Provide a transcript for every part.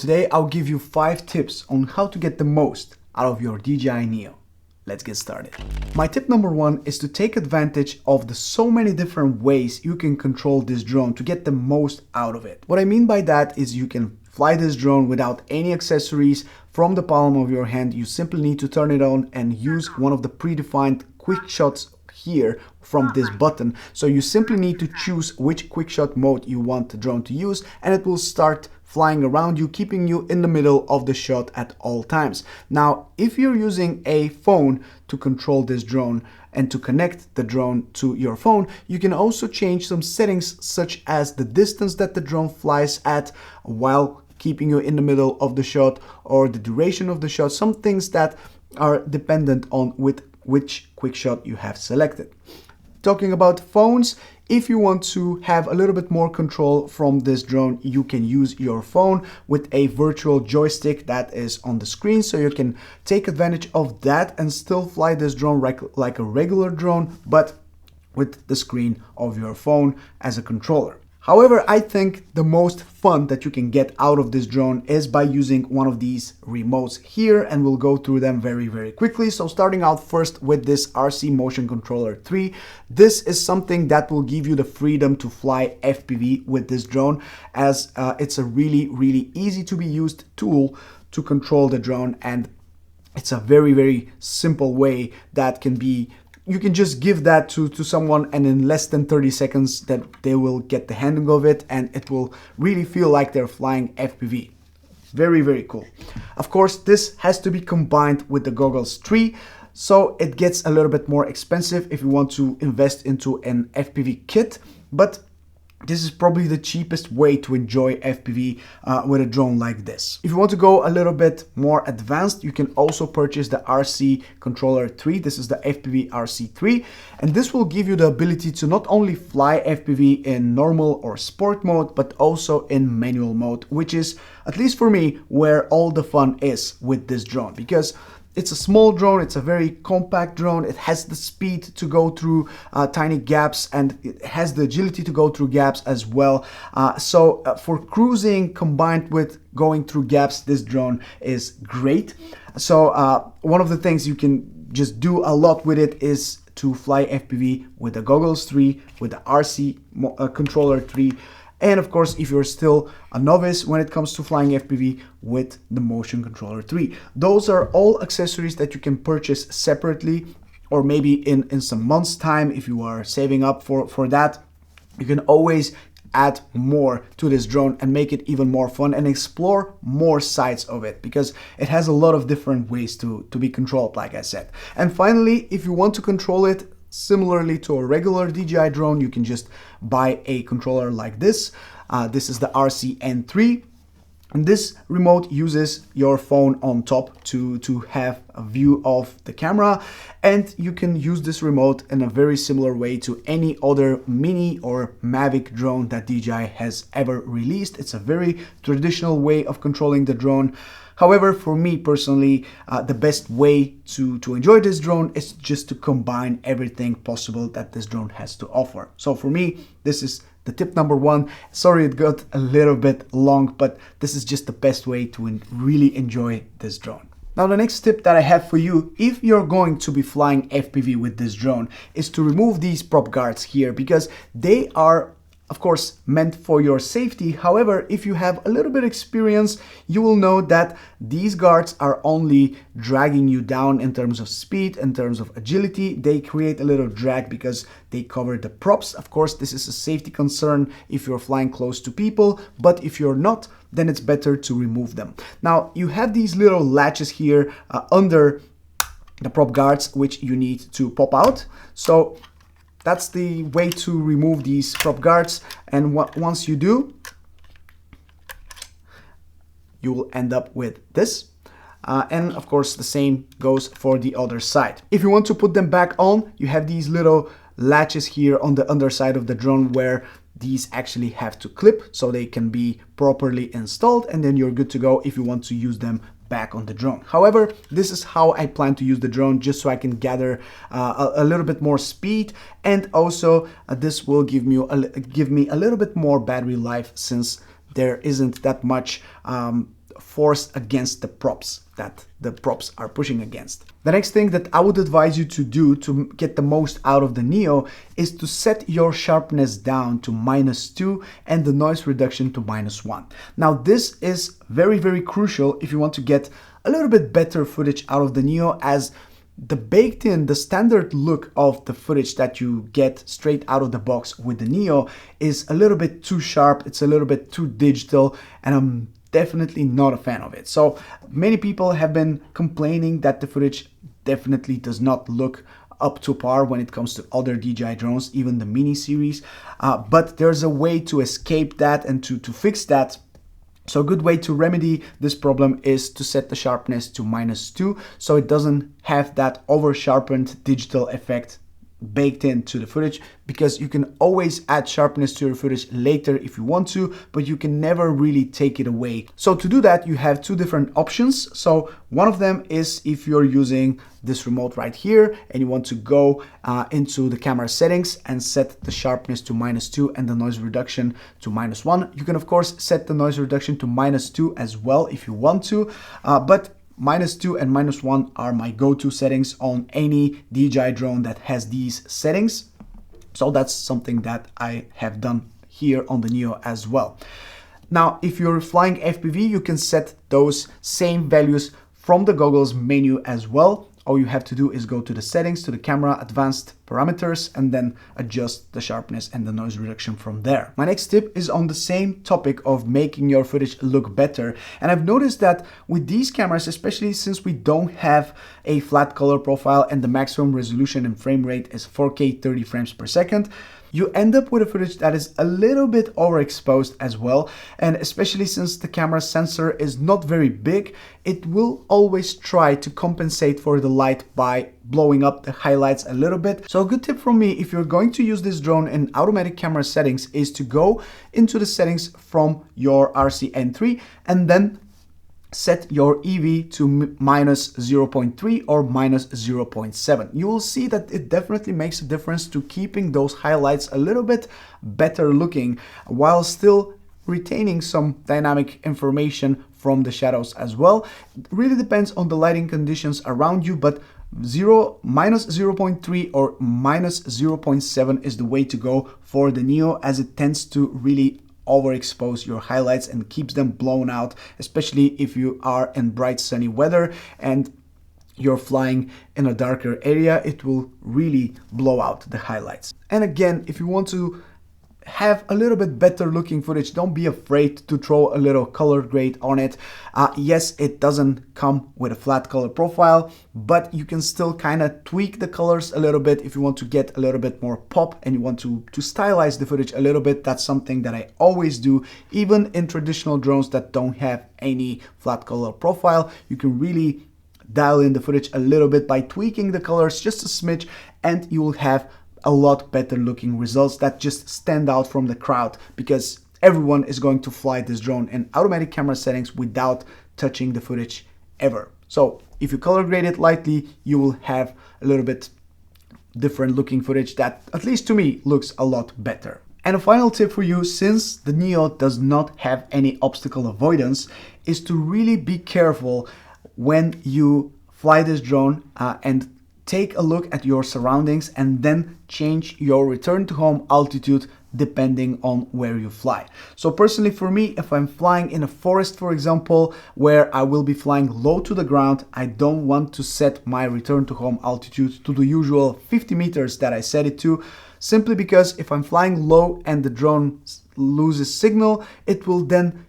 Today I'll give you 5 tips on how to get the most out of your DJI Neo. Let's get started. My tip number 1 is to take advantage of the so many different ways you can control this drone to get the most out of it. What I mean by that is you can fly this drone without any accessories from the palm of your hand. You simply need to turn it on and use one of the predefined quick shots here from this button. So you simply need to choose which quick shot mode you want the drone to use, and it will start flying around you, keeping you in the middle of the shot at all times. Now, if you're using a phone to control this drone and to connect the drone to your phone, you can also change some settings such as the distance that the drone flies at while keeping you in the middle of the shot, or the duration of the shot, some things that are dependent on which quick shot you have selected. Talking about phones, if you want to have a little bit more control from this drone, you can use your phone with a virtual joystick that is on the screen, so you can take advantage of that and still fly this drone like a regular drone, but with the screen of your phone as a controller. However, I think the most fun that you can get out of this drone is by using one of these remotes here, and we'll go through them very quickly. So starting out first with this RC Motion Controller 3, this is something that will give you the freedom to fly FPV with this drone, as it's a really easy to be used tool to control the drone, and it's a very simple way that you can just give that to someone, and in less than 30 seconds that they will get the handling of it, and it will really feel like they're flying FPV. Very cool. Of course, this has to be combined with the Goggles 3, so it gets a little bit more expensive if you want to invest into an FPV kit, but this is probably the cheapest way to enjoy FPV with a drone like this. If you want to go a little bit more advanced, you can also purchase the RC Controller 3. This is the FPV RC3, and this will give you the ability to not only fly FPV in normal or sport mode, but also in manual mode, which is, at least for me, where all the fun is with this drone, because it's a small drone, it's a very compact drone, it has the speed to go through tiny gaps, and it has the agility to go through gaps as well. So for cruising combined with going through gaps, this drone is great. So one of the things you can just do a lot with it is to fly FPV with the Goggles 3, with the RC Controller 3, and of course, if you're still a novice when it comes to flying FPV, with the Motion Controller 3. Those are all accessories that you can purchase separately, or maybe in some months' time, if you are saving up for that. You can always add more to this drone and make it even more fun and explore more sides of it, because it has a lot of different ways to be controlled, like I said. And finally, if you want to control it similarly to a regular DJI drone, you can just buy a controller like this. This is the RC-N3, and this remote uses your phone on top to have a view of the camera, and you can use this remote in a very similar way to any other mini or Mavic drone that DJI has ever released. It's a very traditional way of controlling the drone. However, for me personally, the best way to enjoy this drone is just to combine everything possible that this drone has to offer. So for me, this is the tip number 1. Sorry it got a little bit long, but this is just the best way to really enjoy this drone. Now, the next tip that I have for you, if you're going to be flying FPV with this drone, is to remove these prop guards here, because they are, of course, meant for your safety. However, if you have a little bit of experience, you will know that these guards are only dragging you down in terms of speed, in terms of agility. They create a little drag because they cover the props. Of course, this is a safety concern if you're flying close to people, but if you're not, then it's better to remove them. Now, you have these little latches here under the prop guards, which you need to pop out. So that's the way to remove these prop guards, and once you do, you will end up with this. And of course, the same goes for the other side. If you want to put them back on, you have these little latches here on the underside of the drone where these actually have to clip so they can be properly installed, and then you're good to go if you want to use them back on the drone. However, this is how I plan to use the drone, just so I can gather a little bit more speed, and also this will give me a little bit more battery life, since there isn't that much force against the props that the props are pushing against. The next thing that I would advise you to do to get the most out of the Neo is to set your sharpness down to -2 and the noise reduction to -1. Now this is very, very crucial if you want to get a little bit better footage out of the Neo, as the baked in, the standard look of the footage that you get straight out of the box with the Neo is a little bit too sharp, it's a little bit too digital, and I'm definitely not a fan of it. So many people have been complaining that the footage definitely does not look up to par when it comes to other DJI drones, even the mini series, but there's a way to escape that and to fix that. So a good way to remedy this problem is to set the sharpness to -2 so it doesn't have that over sharpened digital effect baked into the footage, because you can always add sharpness to your footage later if you want to, but you can never really take it away. So to do that, you have two different options. So one of them is if you're using this remote right here and you want to go into the camera settings and set the sharpness to -2 and the noise reduction to -1. You can of course set the noise reduction to -2 as well if you want to, but -2 and -1 are my go-to settings on any DJI drone that has these settings. So that's something that I have done here on the Neo as well. Now, if you're flying FPV, you can set those same values from the goggles menu as well. All you have to do is go to the settings, to the camera, advanced parameters, and then adjust the sharpness and the noise reduction from there. My next tip is on the same topic of making your footage look better. And I've noticed that with these cameras, especially since we don't have a flat color profile and the maximum resolution and frame rate is 4K 30 frames per second, you end up with a footage that is a little bit overexposed as well. And especially since the camera sensor is not very big, it will always try to compensate for the light by blowing up the highlights a little bit. So a good tip from me, if you're going to use this drone in automatic camera settings, is to go into the settings from your RCN3 and then set your EV to -0.3 or -0.7. You will see that it definitely makes a difference to keeping those highlights a little bit better looking while still retaining some dynamic information from the shadows as well. It really depends on the lighting conditions around you, but -0.3 or -0.7 is the way to go for the Neo, as it tends to really overexpose your highlights and keeps them blown out, especially if you are in bright sunny weather and you're flying in a darker area. It will really blow out the highlights. And again, if you want to have a little bit better looking footage, don't be afraid to throw a little color grade on it. Yes, it doesn't come with a flat color profile, but you can still kind of tweak the colors a little bit if you want to get a little bit more pop and you want to stylize the footage a little bit. That's something that I always do, even in traditional drones that don't have any flat color profile. You can really dial in the footage a little bit by tweaking the colors just a smidge, and you will have a lot better looking results that just stand out from the crowd, because everyone is going to fly this drone in automatic camera settings without touching the footage ever. So if you color grade it lightly, you will have a little bit different looking footage that, at least to me, looks a lot better. And a final tip for you, since the Neo does not have any obstacle avoidance, is to really be careful when you fly this drone and take a look at your surroundings and then change your return to home altitude depending on where you fly. So personally for me, if I'm flying in a forest, for example, where I will be flying low to the ground, I don't want to set my return to home altitude to the usual 50 meters that I set it to, simply because if I'm flying low and the drone loses signal, it will then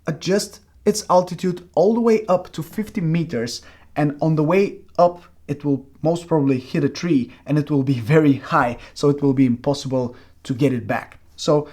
adjust its altitude all the way up to 50 meters, and on the way up it will most probably hit a tree and it will be very high, so it will be impossible to get it back. So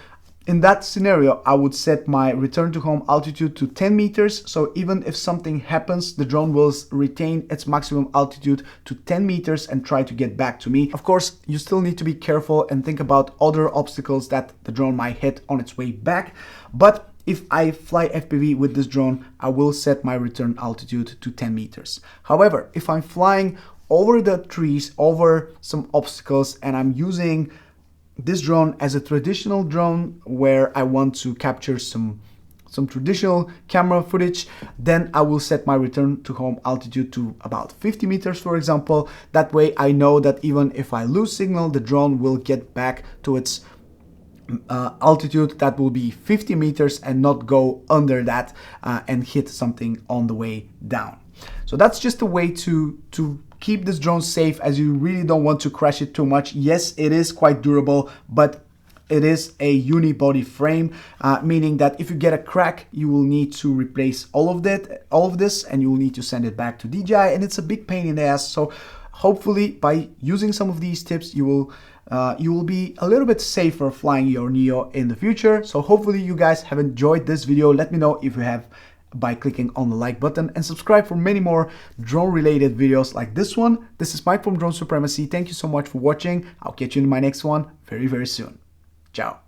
in that scenario, I would set my return to home altitude to 10 meters. So even if something happens, the drone will retain its maximum altitude to 10 meters and try to get back to me. Of course, you still need to be careful and think about other obstacles that the drone might hit on its way back. But if I fly FPV with this drone, I will set my return altitude to 10 meters. However, if I'm flying over the trees, over some obstacles, and I'm using this drone as a traditional drone where I want to capture some some traditional camera footage, then I will set my return to home altitude to about 50 meters, for example. That way I know that even if I lose signal, the drone will get back to its altitude that will be 50 meters and not go under that and hit something on the way down. So that's just a way to keep this drone safe, as you really don't want to crash it too much. Yes, it is quite durable, but it is a unibody frame, meaning that if you get a crack, you will need to replace all of this, and you will need to send it back to DJI, and it's a big pain in the ass. So hopefully by using some of these tips, you will be a little bit safer flying your Neo in the future. So hopefully you guys have enjoyed this video. Let me know if you have by clicking on the like button, and subscribe for many more drone related videos like this one. This is Mike from Drone Supremacy. Thank you so much for watching. I'll catch you in my next one very, very soon. Ciao.